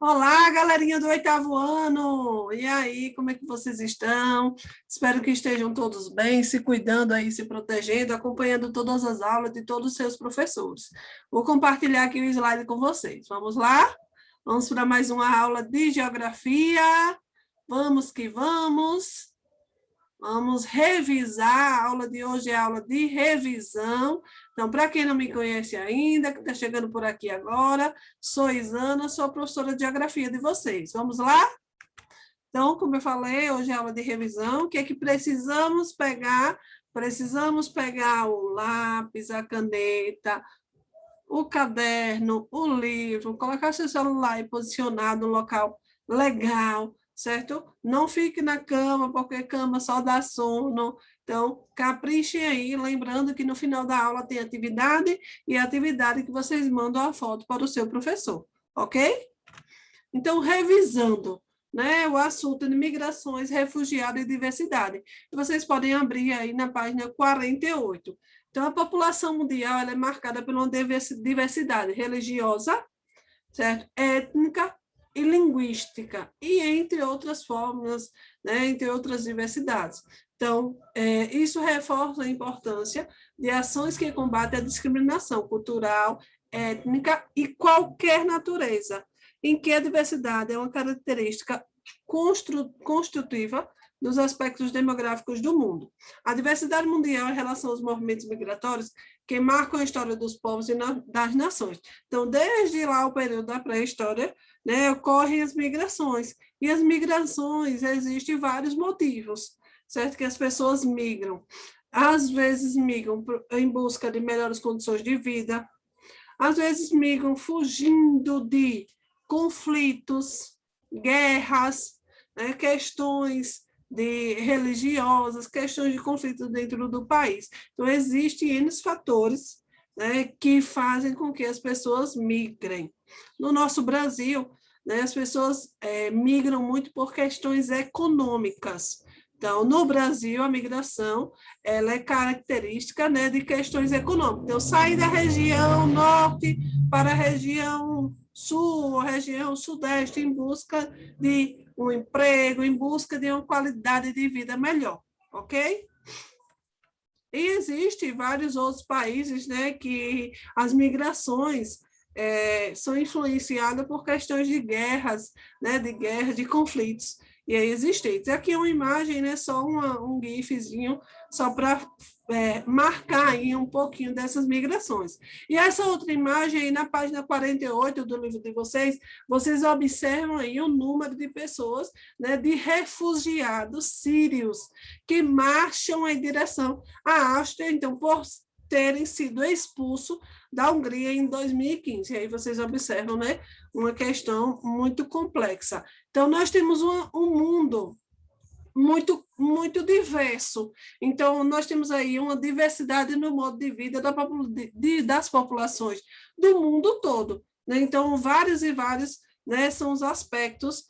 Olá, galerinha do oitavo ano! E aí, como é que vocês estão? Espero que estejam todos bem, se cuidando aí, se protegendo, acompanhando todas as aulas de todos os seus professores. Vou compartilhar aqui o slide com vocês. Vamos lá? Vamos para mais uma aula de geografia. Vamos que vamos! Vamos revisar, a aula de hoje é aula de revisão. Então, para quem não me conhece ainda, que está chegando por aqui agora, sou Isana, sou a professora de geografia de vocês. Vamos lá? Então, como eu falei, hoje é aula de revisão. O que é que precisamos pegar? Precisamos pegar o lápis, a caneta, o caderno, o livro, colocar seu celular aí posicionado no local legal, certo? Não fique na cama, porque cama só dá sono. Então, caprichem aí, lembrando que no final da aula tem atividade, e a atividade que vocês mandam a foto para o seu professor, ok? Então, revisando, né, o assunto de migrações, refugiados e diversidade. Vocês podem abrir aí na página 48. Então, a população mundial ela é marcada por uma diversidade religiosa, certo? Étnica e linguística, e entre outras formas, né, entre outras diversidades. Então, isso reforça a importância de ações que combatem a discriminação cultural, étnica e qualquer natureza, em que a diversidade é uma característica construtiva dos aspectos demográficos do mundo. A diversidade mundial em relação aos movimentos migratórios que marcam a história dos povos e das nações. Então, desde lá o período da pré-história, né, ocorrem as migrações. E as migrações, existem vários motivos, certo? Que as pessoas migram. Às vezes migram em busca de melhores condições de vida, às vezes migram fugindo de conflitos, guerras, né, questões religiosas, questões de conflitos dentro do país. Então, existem N fatores, né, que fazem com que as pessoas migrem. No nosso Brasil, né, as pessoas migram muito por questões econômicas. Então, no Brasil, a migração ela é característica, né, de questões econômicas. Então, sair da região norte para a região sul, a região sudeste, em busca de um emprego, em busca de uma qualidade de vida melhor, ok? E existem vários outros países, né, que as migrações são influenciadas por questões de guerras, né, de conflitos e aí existentes. Aqui é uma imagem, né, só um gifzinho, só para marcar aí um pouquinho dessas migrações. E essa outra imagem aí na página 48 do livro de vocês, vocês observam aí o número de pessoas, né, de refugiados sírios que marcham em direção à Áustria, então, por terem sido expulsos da Hungria em 2015. E aí vocês observam, né, uma questão muito complexa. Então, nós temos um mundo muito diverso. Então, nós temos aí uma diversidade no modo de vida das populações do mundo todo, né? Então, vários e vários, né, são os aspectos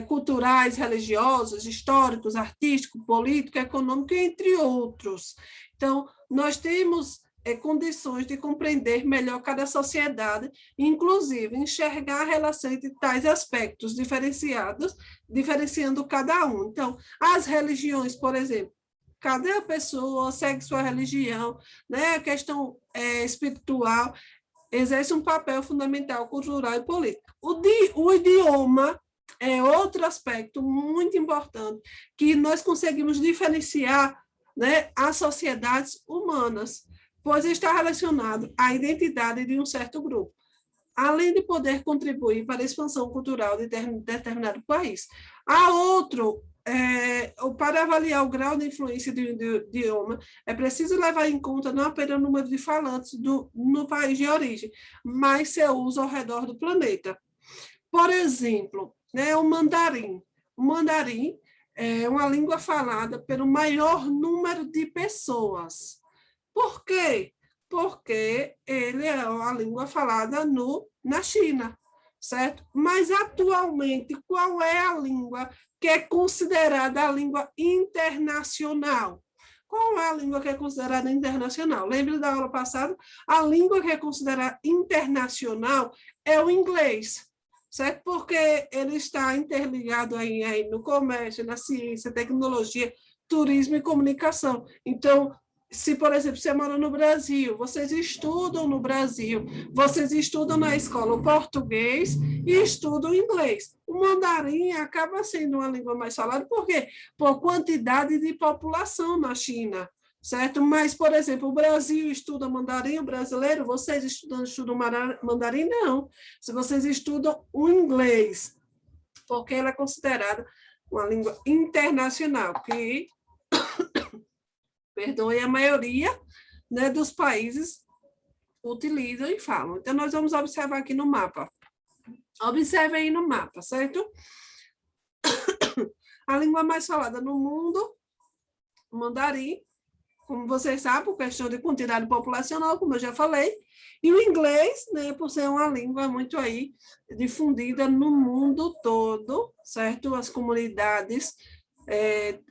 culturais, religiosos, históricos, artísticos, políticos, econômicos, entre outros. Então, nós temos condições de compreender melhor cada sociedade, inclusive enxergar a relação entre tais aspectos diferenciados, diferenciando cada um. Então, as religiões, por exemplo, cada pessoa segue sua religião, né? A questão espiritual exerce um papel fundamental, cultural e político. O idioma é outro aspecto muito importante, que nós conseguimos diferenciar, né, as sociedades humanas, pois está relacionado à identidade de um certo grupo, além de poder contribuir para a expansão cultural de determinado país. Há outro, para avaliar o grau de influência do idioma, é preciso levar em conta não apenas o número de falantes no país de origem, mas seu uso ao redor do planeta. Por exemplo, né, o mandarim. O mandarim é uma língua falada pelo maior número de pessoas. Por quê? Porque ele é a língua falada na China, certo? Mas, atualmente, qual é a língua que é considerada a língua internacional? Qual é a língua que é considerada internacional? Lembra da aula passada? A língua que é considerada internacional é o inglês. certo? Porque ele está interligado aí no comércio, na ciência, tecnologia, turismo e comunicação. Então, se, por exemplo, você mora no Brasil, vocês estudam no Brasil, vocês estudam na escola o português e estudam o inglês. O mandarim acaba sendo uma língua mais falada, por quê? Por quantidade de população na China, certo? Mas, por exemplo, o Brasil estuda mandarim, o brasileiro, vocês estudam mandarim? Não. Se vocês estudam o inglês, porque ela é considerada uma língua internacional, que perdoe, a maioria, né, dos países utilizam e falam. Então, nós vamos observar aqui no mapa. Observe aí no mapa, certo? A língua mais falada no mundo, o mandarim, como vocês sabem, por questão de quantidade populacional, como eu já falei, e o inglês, né, por ser uma língua muito aí difundida no mundo todo, certo? As comunidades,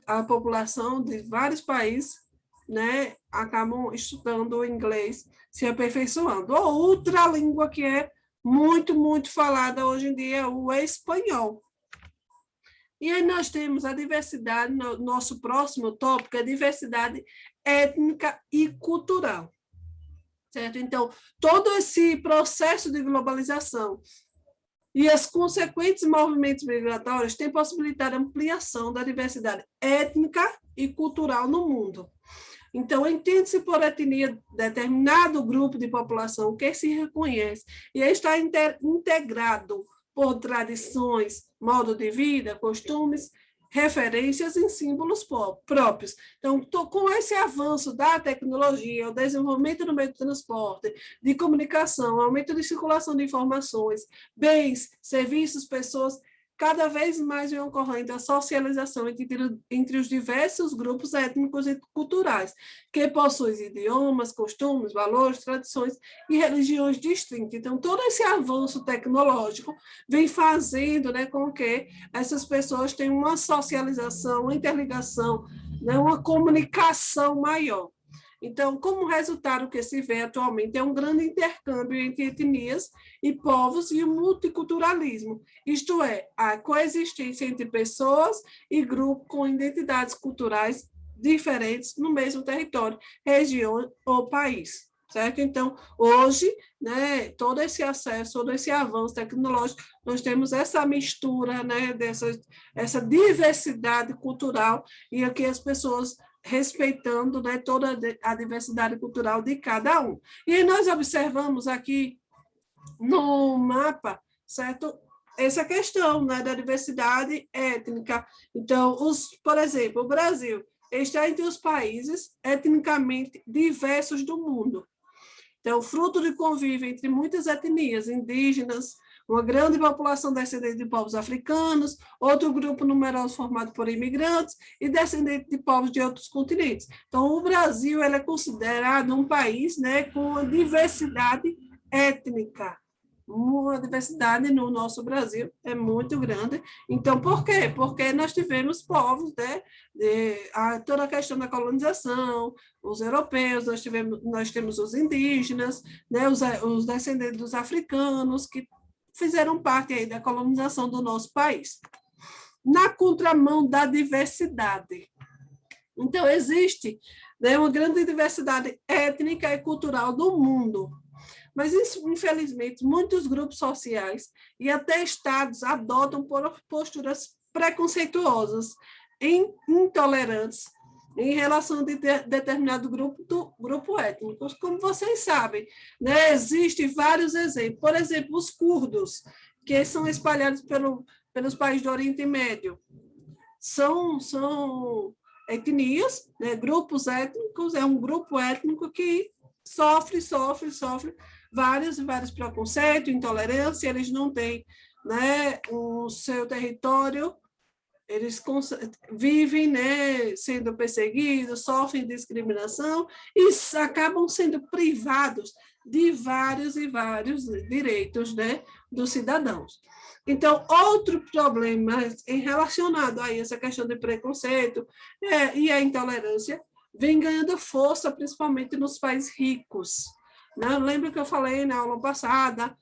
a população de vários países, né, acabam estudando o inglês, se aperfeiçoando. Outra língua que é muito, muito falada hoje em dia é o espanhol. E aí nós temos a diversidade, nosso próximo tópico é diversidade étnica e cultural. Certo? Então, todo esse processo de globalização e as consequentes movimentos migratórios têm possibilitado a ampliação da diversidade étnica e cultural no mundo. Então, entende-se por etnia determinado grupo de população que se reconhece e está integrado por tradições, modo de vida, costumes, referências em símbolos próprios. Então, com esse avanço da tecnologia, o desenvolvimento do meio de transporte, de comunicação, aumento de circulação de informações, bens, serviços, pessoas, cada vez mais vem ocorrendo a socialização entre os diversos grupos étnicos e culturais, que possuem idiomas, costumes, valores, tradições e religiões distintas. Então, todo esse avanço tecnológico vem fazendo, né, com que essas pessoas tenham uma socialização, uma interligação, né, uma comunicação maior. Então, como resultado, o que se vê atualmente é um grande intercâmbio entre etnias e povos e o multiculturalismo, isto é, a coexistência entre pessoas e grupos com identidades culturais diferentes no mesmo território, região ou país. Certo? Então, hoje, né, todo esse acesso, todo esse avanço tecnológico, nós temos essa mistura, né, essa diversidade cultural e aqui as pessoas respeitando, né, toda a diversidade cultural de cada um. E aí nós observamos aqui no mapa, certo? Essa questão, né, da diversidade étnica. Então, por exemplo, o Brasil está entre os países etnicamente diversos do mundo. Então, fruto de convívio entre muitas etnias indígenas, uma grande população descendente de povos africanos, outro grupo numeroso formado por imigrantes e descendente de povos de outros continentes. Então, o Brasil ele é considerado um país, né, com uma diversidade étnica. Uma diversidade no nosso Brasil é muito grande. Então, por quê? Porque nós tivemos povos, né, toda a questão da colonização, os europeus, nós temos os indígenas, né, os descendentes dos africanos, que fizeram parte aí da colonização do nosso país. Na contramão da diversidade. Então, existe, né, uma grande diversidade étnica e cultural do mundo. Mas, infelizmente, muitos grupos sociais e até estados adotam posturas preconceituosas, intolerantes, em relação a determinado grupo étnico. Como vocês sabem, né, existem vários exemplos. Por exemplo, os curdos, que são espalhados pelos países do Oriente Médio. São etnias, né, grupos étnicos, é um grupo étnico que sofre vários preconceitos, intolerância, eles não têm, né, o seu território, eles vivem, né, sendo perseguidos, sofrem discriminação e acabam sendo privados de vários direitos, né, dos cidadãos. Então, outro problema relacionado a essa questão de preconceito e a intolerância vem ganhando força, principalmente nos países ricos. Né? Lembra que eu falei na aula passada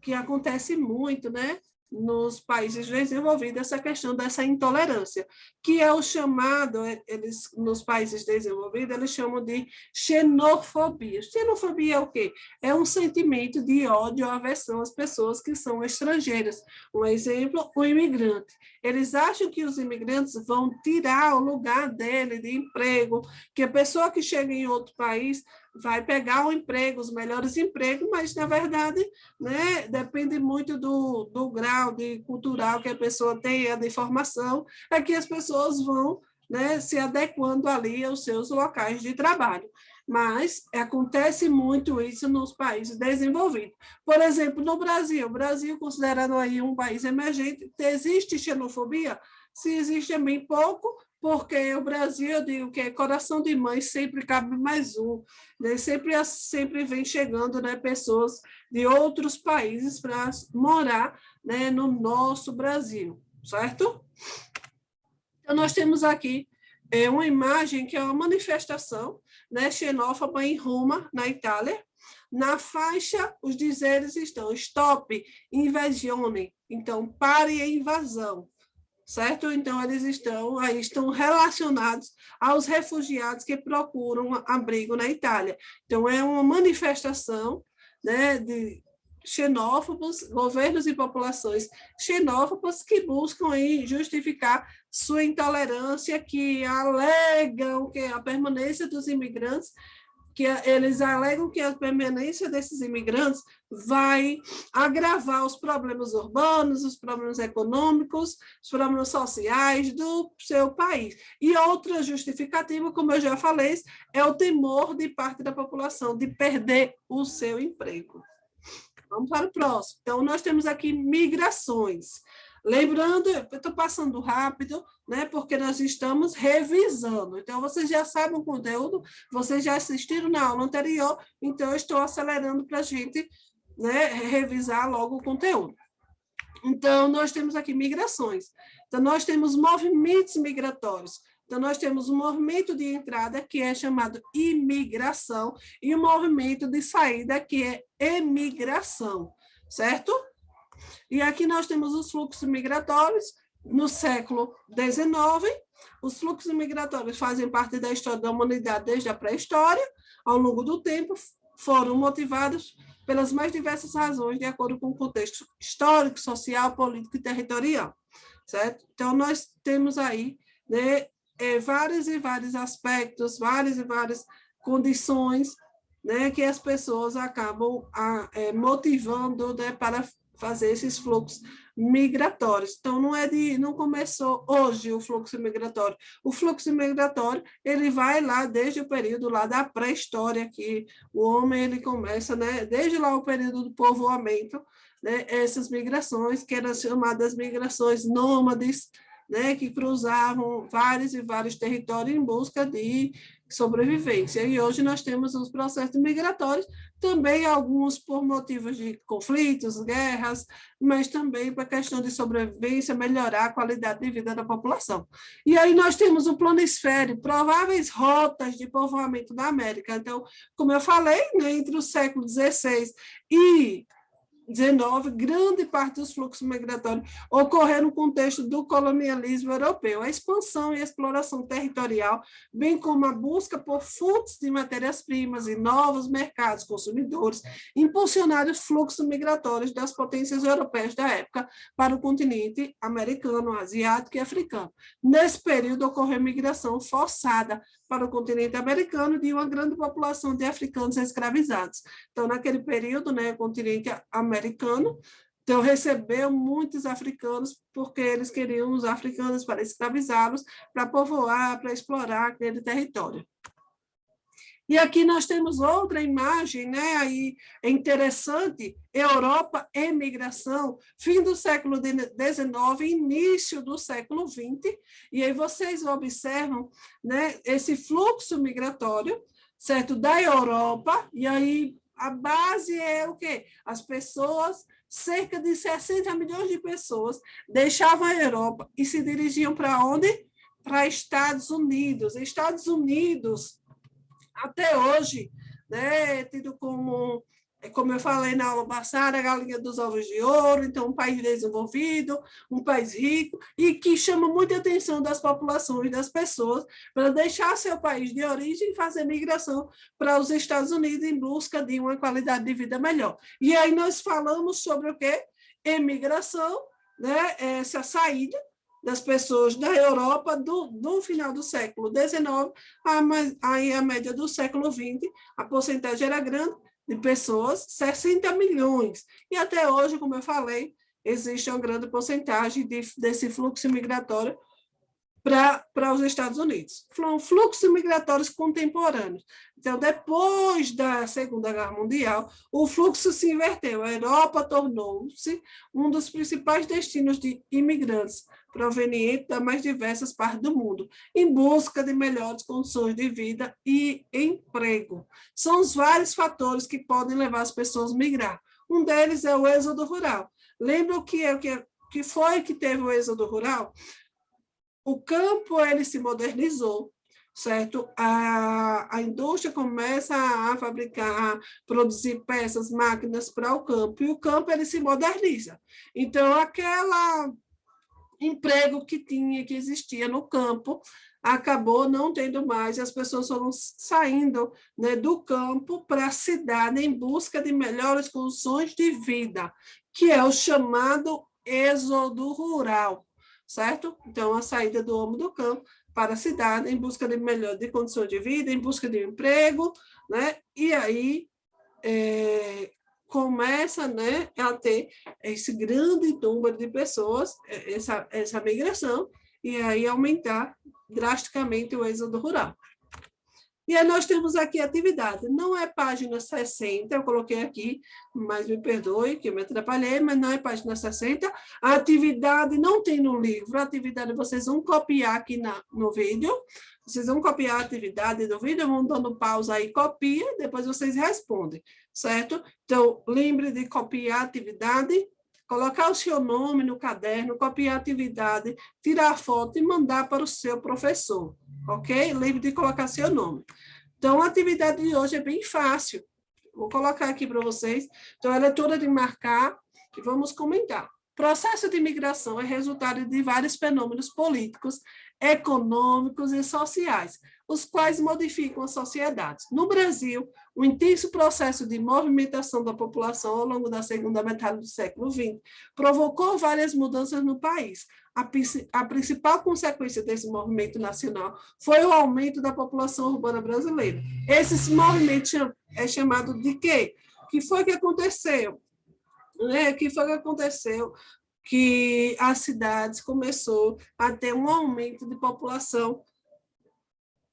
que acontece muito, né, nos países desenvolvidos, essa questão dessa intolerância, que é o chamado, eles, nos países desenvolvidos, eles chamam de xenofobia. Xenofobia é o quê? É um sentimento de ódio ou aversão às pessoas que são estrangeiras. Um exemplo, o imigrante. Eles acham que os imigrantes vão tirar o lugar dele de emprego, que a pessoa que chega em outro país vai pegar o emprego, os melhores empregos, mas, na verdade, né, depende muito do grau de cultural que a pessoa tenha, de formação, é que as pessoas vão, né, se adequando ali aos seus locais de trabalho. Mas acontece muito isso nos países desenvolvidos. Por exemplo, no Brasil, considerando aí um país emergente, existe xenofobia? Se existe é bem pouco, porque o Brasil, eu digo que é coração de mãe, sempre cabe mais um, né? Sempre vem chegando, né, pessoas de outros países para morar, né, no nosso Brasil, certo? Então, nós temos aqui uma imagem que é uma manifestação, né, xenófoba em Roma, na Itália. Na faixa, os dizeres estão stop, invasione, então pare a invasão, certo? Então, eles estão relacionados aos refugiados que procuram abrigo na Itália. Então, é uma manifestação, né, de xenófobos, governos e populações xenófobas que buscam aí justificar sua intolerância, que alegam que a permanência dos imigrantes, que eles alegam que a permanência desses imigrantes vai agravar os problemas urbanos, os problemas econômicos, os problemas sociais do seu país. E outra justificativa, como eu já falei, é o temor de parte da população de perder o seu emprego. Vamos para o próximo. Então, nós temos aqui migrações. Lembrando, eu estou passando rápido, né, porque nós estamos revisando. Então, vocês já sabem o conteúdo, vocês já assistiram na aula anterior, então eu estou acelerando para a gente, né, revisar logo o conteúdo. Então, nós temos aqui migrações. Então, nós temos movimentos migratórios. Então, nós temos um movimento de entrada, que é chamado imigração, e um movimento de saída, que é emigração, certo? E aqui nós temos os fluxos migratórios no século XIX. Os fluxos migratórios fazem parte da história da humanidade desde a pré-história. Ao longo do tempo, foram motivados pelas mais diversas razões, de acordo com o contexto histórico, social, político e territorial, certo? Então, nós temos aí, né, vários e vários aspectos, várias e várias condições, né, que as pessoas acabam motivando, né, para fazer esses fluxos migratórios. Então, não começou hoje o fluxo migratório. O fluxo migratório, ele vai lá desde o período lá da pré-história, que o homem, ele começa, né, desde lá o período do povoamento, né, essas migrações, que eram chamadas migrações nômades, né, que cruzavam vários e vários territórios em busca de sobrevivência. E hoje nós temos os processos migratórios, também alguns por motivos de conflitos, guerras, mas também para a questão de sobrevivência, melhorar a qualidade de vida da população. E aí nós temos o planisfério, prováveis rotas de povoamento da América. Então, como eu falei, né, entre o século XVI e 19, grande parte dos fluxos migratórios ocorreram no contexto do colonialismo europeu, a expansão e exploração territorial, bem como a busca por fontes de matérias-primas e novos mercados consumidores, impulsionaram os fluxos migratórios das potências europeias da época para o continente americano, asiático e africano. Nesse período, ocorreu migração forçada para o continente americano de uma grande população de africanos escravizados. Então, naquele período, né, o continente americano, então, recebeu muitos africanos, porque eles queriam os africanos para escravizá-los, para povoar, para explorar aquele território. E aqui nós temos outra imagem, né? Aí é interessante, Europa, emigração, fim do século XIX, início do século XX, e aí vocês observam, né, esse fluxo migratório, certo, da Europa, e aí a base é o quê? As pessoas, cerca de 60 milhões de pessoas, deixavam a Europa e se dirigiam para onde? Para Estados Unidos. Estados Unidos, até hoje, né, é tido como como eu falei na aula passada, a galinha dos ovos de ouro, então um país desenvolvido, um país rico, e que chama muita atenção das populações, das pessoas, para deixar seu país de origem e fazer migração para os Estados Unidos em busca de uma qualidade de vida melhor. E aí nós falamos sobre o quê? Emigração, né? Essa saída das pessoas da Europa do final do século XIX a média do século XX, a porcentagem era grande, de pessoas, 60 milhões. E até hoje, como eu falei, existe uma grande porcentagem desse fluxo migratório para os Estados Unidos. Fluxos migratórios contemporâneos. Então, depois da Segunda Guerra Mundial, o fluxo se inverteu. A Europa tornou-se um dos principais destinos de imigrantes provenientes das mais diversas partes do mundo, em busca de melhores condições de vida e emprego. São os vários fatores que podem levar as pessoas a migrar. Um deles é o êxodo rural. Lembra o que foi que teve o êxodo rural? O campo ele se modernizou, certo? A indústria começa a fabricar, a produzir peças, máquinas para o campo, e o campo ele se moderniza. Então, aquele emprego que existia no campo, acabou não tendo mais, e as pessoas foram saindo, né, do campo para a cidade em busca de melhores condições de vida, que é o chamado êxodo rural, certo? Então, a saída do homem do campo para a cidade em busca de melhor de condições de vida, em busca de um emprego, né? E aí começa, né, a ter esse grande número de pessoas, essa migração, e aí aumentar drasticamente o êxodo rural. E aí nós temos aqui atividade. Não é página 60, eu coloquei aqui, mas me perdoe que eu me atrapalhei, mas não é página 60. A atividade não tem no livro, a atividade vocês vão copiar aqui no vídeo. Vocês vão copiar a atividade do vídeo, vão dando pausa aí, copia, depois vocês respondem, certo? Então, lembre de copiar a atividade, colocar o seu nome no caderno, copiar a atividade, tirar a foto e mandar para o seu professor, ok? Lembre de colocar seu nome. Então, a atividade de hoje é bem fácil. Vou colocar aqui para vocês. Então, ela é toda de marcar e vamos comentar. Processo de imigração é resultado de vários fenômenos políticos, econômicos e sociais, os quais modificam as sociedades. No Brasil, o intenso processo de movimentação da população ao longo da segunda metade do século XX provocou várias mudanças no país. A principal consequência desse movimento nacional foi o aumento da população urbana brasileira. Esse movimento é chamado de quê? O que foi que aconteceu? Que foi que aconteceu que as cidades começou a ter um aumento de população.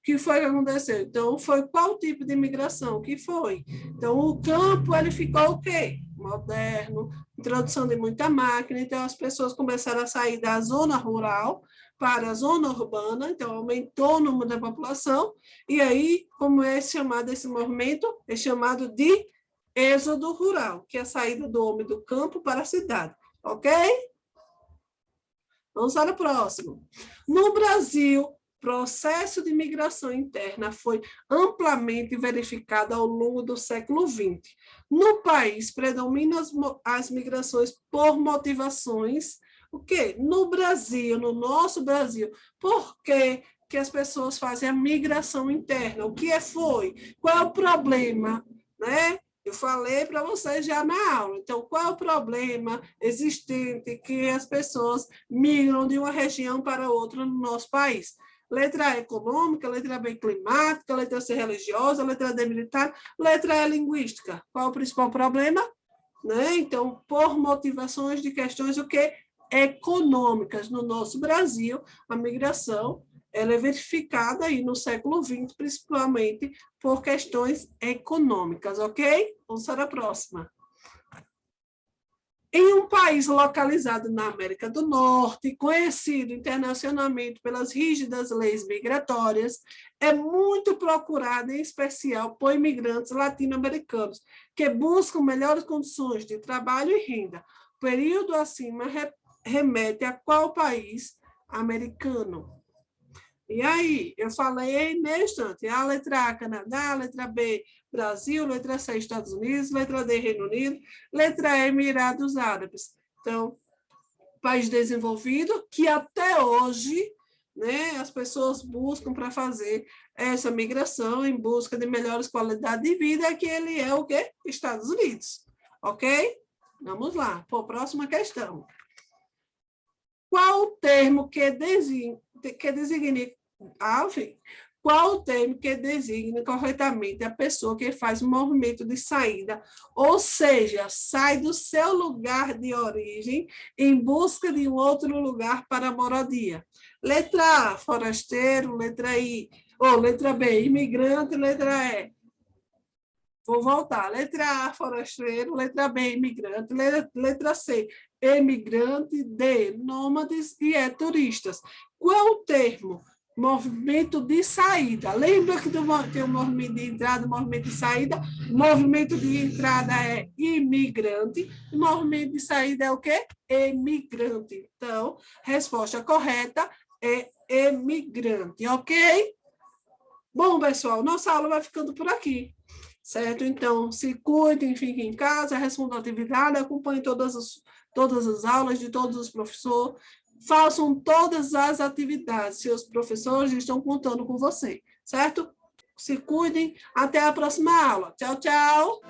Que foi que aconteceu? Então, foi qual tipo de imigração? Que foi? Então, o campo, ele ficou o quê? Moderno, introdução de muita máquina, então as pessoas começaram a sair da zona rural para a zona urbana, então aumentou o número da população, e aí, como é chamado esse movimento? É chamado de êxodo rural, que é a saída do homem do campo para a cidade, ok? Vamos para o próximo. No Brasil, processo de migração interna foi amplamente verificado ao longo do século XX. No país, predominam as migrações por motivações. O quê? No Brasil, no nosso Brasil, por que as pessoas fazem a migração interna? O que foi? Qual é o problema? Né? Eu falei para vocês já na aula. Então, qual é o problema existente que as pessoas migram de uma região para outra no nosso país? Letra A econômica, letra B climática, letra C religiosa, letra D militar, letra E linguística. Qual é o principal problema? Né? Então, por motivações de questões o quê? Econômicas. No nosso Brasil, a migração ela é verificada aí no século XX, principalmente por questões econômicas, ok? Vamos para a próxima. Em um país localizado na América do Norte, conhecido internacionalmente pelas rígidas leis migratórias, é muito procurado, em especial, por imigrantes latino-americanos, que buscam melhores condições de trabalho e renda. O período acima remete a qual país americano? E aí, eu falei meio instante. A letra A, Canadá, letra B, Brasil, letra C, Estados Unidos, letra D, Reino Unido, letra E, Emirados Árabes. Então, país desenvolvido, que até hoje, né, as pessoas buscam para fazer essa migração em busca de melhores qualidades de vida, que ele é o quê? Estados Unidos. Ok? Vamos lá, para a próxima questão. Qual o termo que designa qual o termo que designa corretamente a pessoa que faz um movimento de saída, ou seja, sai do seu lugar de origem em busca de um outro lugar para a moradia? Letra A, forasteiro, letra I, ou letra B, imigrante, letra E. Vou voltar. Letra A, forasteiro, letra B, imigrante, letra C, emigrante, D, nômades e E, turistas. Qual é o termo? Movimento de saída. Lembra que tem o movimento de entrada, movimento de saída? Movimento de entrada é imigrante, e movimento de saída é o quê? Emigrante. Então, resposta correta é emigrante, ok? Bom, pessoal, nossa aula vai ficando por aqui, certo? Então, se cuidem, fiquem em casa, respondam a atividade, acompanhem todas as aulas de todos os professores, façam todas as atividades, seus professores estão contando com você, certo? Se cuidem, até a próxima aula. Tchau, tchau!